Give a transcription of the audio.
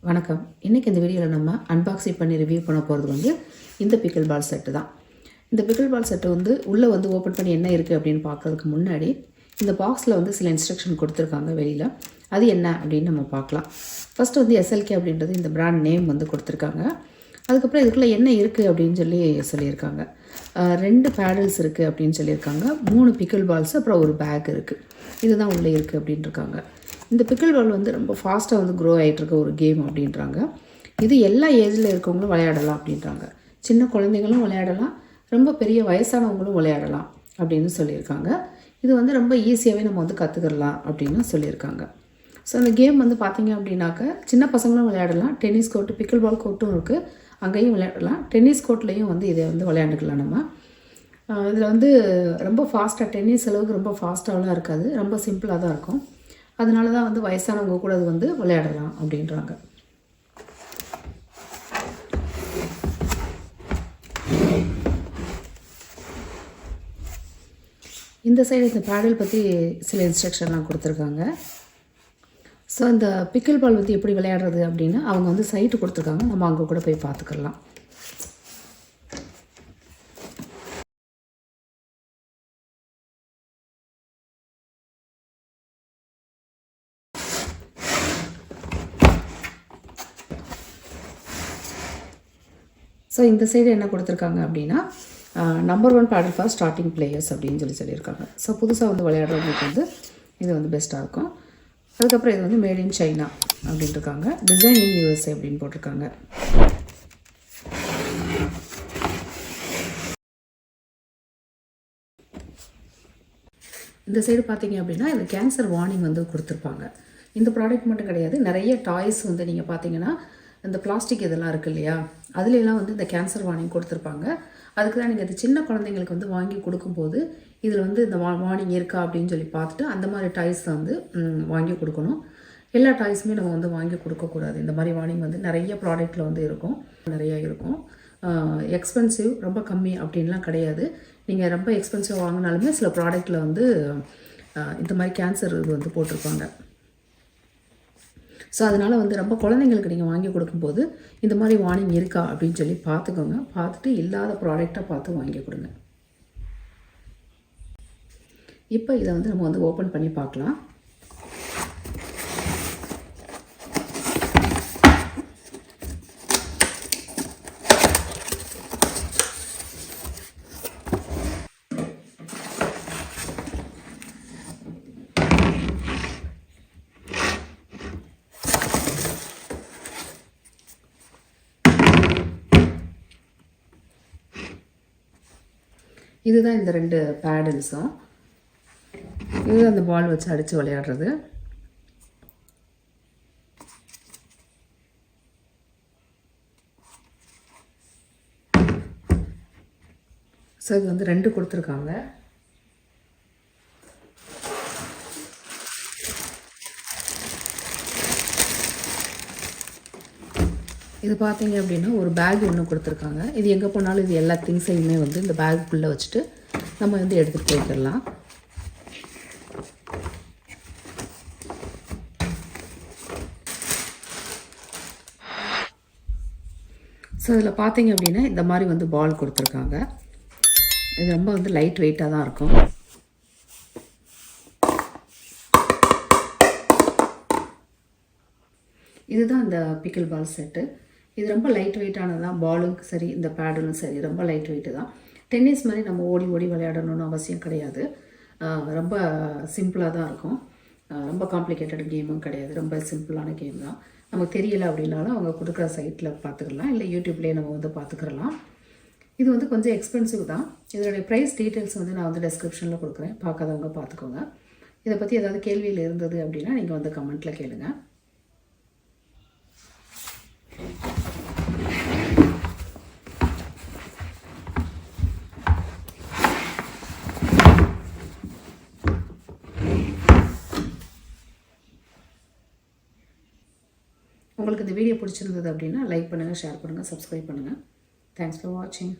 வணக்கம். இன்றைக்கி இந்த வீடியோவில் நம்ம அன்பாக்சிங் பண்ணி ரிவ்யூ பண்ண போகிறது வந்து இந்த பிக்கிள் பால் செட்டு தான். இந்த பிக்கிள் பால் செட்டு வந்து உள்ளே வந்து ஓப்பன் பண்ணி என்ன இருக்குது அப்படின்னு பார்க்குறதுக்கு முன்னாடி இந்த பாக்ஸில் வந்து சில இன்ஸ்ட்ரக்ஷன் கொடுத்துருக்காங்க வெளியில். அது என்ன அப்படின்னு நம்ம பார்க்கலாம். ஃபஸ்ட்டு வந்து எஸ்எல்கே அப்படின்றது இந்த பிராண்ட் நேம் வந்து கொடுத்துருக்காங்க. அதுக்கப்புறம் இதுக்குள்ளே என்ன இருக்குது அப்படின்னு சொல்லியிருக்காங்க. 2 பேடல்ஸ் இருக்குது அப்படின்னு சொல்லியிருக்காங்க. 3 பிக்கிள் பால்ஸ், அப்புறம் ஒரு பேக் இருக்குது. இதுதான் உள்ளே இருக்குது அப்படின்னு இருக்காங்க. இந்த பிக்கிள் பால் வந்து ரொம்ப ஃபாஸ்ட்டாக வந்து க்ரோ ஆகிட்டுருக்க ஒரு கேம் அப்படின்றாங்க. இது எல்லா ஏஜில் இருக்கவங்களும் விளையாடலாம் அப்படின்றாங்க. சின்ன குழந்தைங்களும் விளையாடலாம், ரொம்ப பெரிய வயசானவங்களும் விளையாடலாம் அப்படின்னு சொல்லியிருக்காங்க. இது வந்து ரொம்ப ஈஸியாகவே நம்ம வந்து கற்றுக்கிடலாம் அப்படின்னு சொல்லியிருக்காங்க. ஸோ அந்த கேம் வந்து பார்த்திங்க அப்படின்னாக்க சின்ன பசங்களும் விளையாடலாம். டென்னிஸ் கோர்ட்டு, பிக்கிள் பால் கோர்ட்டும் இருக்குது, அங்கேயும் விளையாடலாம். டென்னிஸ் கோர்ட்லேயும் வந்து இதை வந்து விளையாண்டுக்கலாம் நம்ம. இதில் வந்து ரொம்ப ஃபாஸ்ட்டாக, டென்னிஸ் அளவுக்கு ரொம்ப ஃபாஸ்ட்டாகலாம் இருக்காது, ரொம்ப சிம்பிளாக தான் இருக்கும். அதனால தான் வந்து வயசானவங்க கூட அது வந்து விளையாடலாம் அப்படின்றாங்க. இந்த சைடு இந்த பேடல் பற்றி சில இன்ஸ்ட்ரக்ஷன்லாம் கொடுத்துருக்காங்க. ஸோ இந்த பிக்கிள் பால் வந்து எப்படி விளையாடுறது அப்படின்னு அவங்க வந்து சைட்டு கொடுத்துருக்காங்க. நம்ம அங்கே கூட போய் பார்த்துக்கலாம். ஸோ இந்த சைடு என்ன கொடுத்துருக்காங்க அப்படின்னா நம்பர் 1 பேடல் ஃபார் ஸ்டார்டிங் பிளேயர்ஸ் அப்படின்னு சொல்லியிருக்காங்க. ஸோ புதுசாக வந்து விளையாடுறவங்களுக்கு வந்து இது வந்து பெஸ்ட்டாக இருக்கும். அதுக்கப்புறம் இது வந்து மேட் இன் சைனா அப்படின்னு இருக்காங்க. டிசைன் இன் யூஎஸ்ஏ அப்படின்னு போட்டிருக்காங்க. இந்த சைடு பார்த்தீங்க அப்படின்னா இந்த கேன்சர் வார்னிங் வந்து கொடுத்துருப்பாங்க. இந்த ப்ராடக்ட் மட்டும் கிடையாது, நிறைய டாய்ஸ் வந்து நீங்கள் பார்த்தீங்கன்னா இந்த பிளாஸ்டிக் இதெல்லாம் இருக்குது இல்லையா, அதுலெலாம் வந்து இந்த கேன்சர் வார்னிங் கொடுத்துருப்பாங்க. அதுக்கு தான் நீங்கள் இது சின்ன குழந்தைங்களுக்கு வந்து வாங்கி கொடுக்கும்போது இதில் வந்து இந்த வார்னிங் இருக்கா அப்படின்னு சொல்லி பார்த்துட்டு அந்த மாதிரி டாய்ஸ் தான் வந்து வாங்கி கொடுக்கணும். எல்லா டாய்ஸுமே நம்ம வந்து வாங்கி கொடுக்கக்கூடாது. இந்த மாதிரி வார்னிங் வந்து நிறைய ப்ராடக்ட்டில் வந்து இருக்கும், நிறையா இருக்கும். எக்ஸ்பென்சிவ், ரொம்ப கம்மி அப்படின்லாம் கிடையாது. நீங்கள் ரொம்ப எக்ஸ்பென்சிவ் வாங்கினாலுமே சில ப்ராடக்ட்டில் வந்து இந்த மாதிரி கேன்சர் இது வந்து போட்டிருப்பாங்க. ஸோ அதனால் வந்து ரொம்ப குழந்தைங்களுக்கு நீங்கள் வாங்கி கொடுக்கும்போது இந்த மாதிரி வார்னிங் இருக்கா அப்படின்னு சொல்லி பார்த்துக்கோங்க. பார்த்துட்டு இல்லாத ப்ராடக்டாக பார்த்து வாங்கி கொடுங்க. இப்போ இதை வந்து நம்ம வந்து ஓப்பன் பண்ணி பார்க்கலாம். இதுதான் இந்த 2 பேடல்ஸும். இது அந்த பால் வச்சு அடித்து விளையாடுறது. ஸோ இது வந்து 2 கொடுத்துருக்காங்க. இது பார்த்தீங்க அப்படின்னா ஒரு பேக் ஒன்று கொடுத்துருக்காங்க. இது எங்கே போனாலும் இது எல்லா திங்ஸையுமே வந்து இந்த பேக்குள்ளே வச்சுட்டு நம்ம வந்து எடுத்துகிட்டு போய்க்கிடலாம். ஸோ இதில் பார்த்தீங்க அப்படின்னா இந்த மாதிரி வந்து பால் கொடுத்துருக்காங்க. இது ரொம்ப வந்து லைட் வெயிட்டாக தான் இருக்கும். இதுதான் இந்த பிக்கிள் பால் செட்டு. இது ரொம்ப லைட் வெயிட்டானது தான். பாலும் சரி, இந்த பேடலும் சரி, ரொம்ப லைட் வெயிட்டு தான். டென்னிஸ் மாதிரி நம்ம ஓடி ஓடி விளையாடணும்னு அவசியம் கிடையாது. ரொம்ப சிம்பிளாக தான் இருக்கும். ரொம்ப காம்ப்ளிகேட்டட் கேமும் கிடையாது. ரொம்ப சிம்பிளான கேம் தான். நமக்கு தெரியலை அப்படின்னாலும் அவங்க கொடுக்குற சைட்டில் பார்த்துக்கலாம், இல்லை யூடியூப்லேயே நம்ம வந்து பார்த்துக்கலாம். இது வந்து கொஞ்சம் எக்ஸ்பென்சிவ் தான். இதனுடைய ப்ரைஸ் டீட்டெயில்ஸ் வந்து நான் வந்து டெஸ்கிரிப்ஷனில் கொடுக்குறேன், பார்க்காதவங்க பார்த்துக்கோங்க. இதை பற்றி ஏதாவது கேள்வியில் இருந்தது அப்படின்னா நீங்கள் வந்து கமெண்ட்டில் கேளுங்க. உங்களுக்கு இந்த வீடியோ பிடிச்சிருந்தது அப்படின்னா லைக் பண்ணுங்கள், ஷேர் பண்ணுங்கள், சப்ஸ்கிரைப் பண்ணுங்கள். தேங்க்ஸ் ஃபார் வாட்சிங்.